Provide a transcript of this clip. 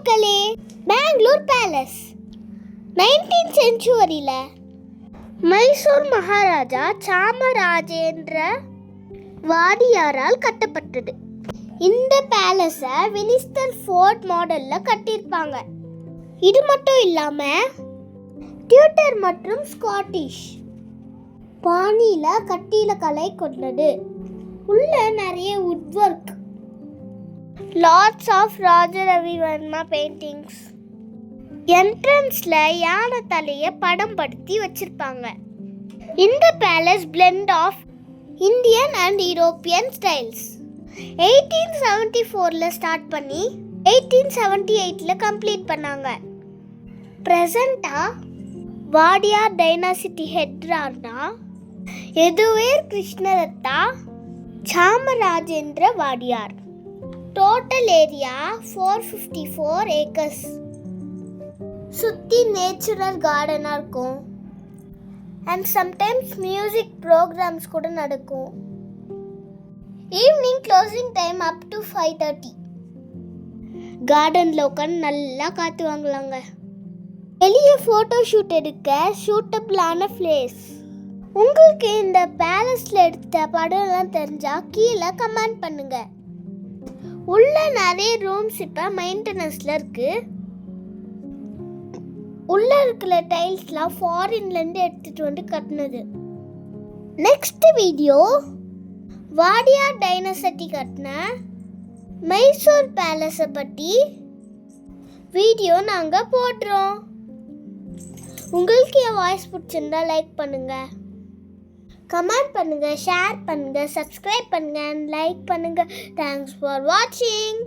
மக்களே, Bangalore palace 19th செஞ்சுரியில் Mysore Maharaja சாமராஜேந்திர வாடியாரால் கட்டப்பட்டது. இந்த பேலஸை வினிஸ்டர் ஃபோர்ட் மாடலில் கட்டியிருப்பாங்க. இது மட்டும் இல்லாமல் டியூட்டர் மற்றும் ஸ்காட்டிஷ் பாணியில் கட்டிடக்கலை கொண்டது. உள்ள நிறைய wood work, lots of Raja Ravi Varma paintings, என்ட்ரன்ஸில் யானை தலையை படம் படுத்தி வச்சிருப்பாங்க. இந்த palace blend of Indian and European styles. 1874 start பண்ணி 1878 கம்ப்ளீட் பண்ணாங்க. ப்ரெசண்டாக வாடியார் டைனாசிட்டி ஹெட்ரார்னா Yaduveer Krishnadatta Chamarajendra Wadiyar. Total area 454 acres. சுற்றி நேச்சுரல் கார்டனாக இருக்கும். அண்ட் சம்டைம்ஸ் மியூசிக் ப்ரோக்ராம்ஸ் கூட நடக்கும். Evening closing time up to 5:30. கார்டனில் உட்காந்து நல்லா காற்று வாங்கலாங்க. வெளியே ஃபோட்டோ ஷூட் எடுக்க சூட்டபிளான பிளேஸ். உங்களுக்கு இந்த பேலஸில் எடுத்த படம்லாம் தெரிஞ்சால் கீழே கமெண்ட் பண்ணுங்க. உள்ள நிறைய ரூம்ஸ் இப்போ மெயின்டெனன்ஸில் இருக்குது. உள்ள இருக்கிற டைல்ஸ்லாம் ஃபாரின்லேருந்து எடுத்துகிட்டு வந்து கட்டினது. நெக்ஸ்ட் வீடியோ வாடியார் டைனாசிட்டி கட்டின மைசூர் பேலஸை பற்றி வீடியோ நாங்கள் போடுறோம். உங்களுக்கு என் வாய்ஸ் பிடிச்சிருந்தா லைக் பண்ணுங்கள், கமெண்ட் பண்ணுங்கள், ஷேர் பண்ணுங்கள், சப்ஸ்கிரைப் பண்ணுங்கள் அண்ட் லைக் பண்ணுங்கள். தேங்க்ஸ் ஃபார் வாட்சிங்.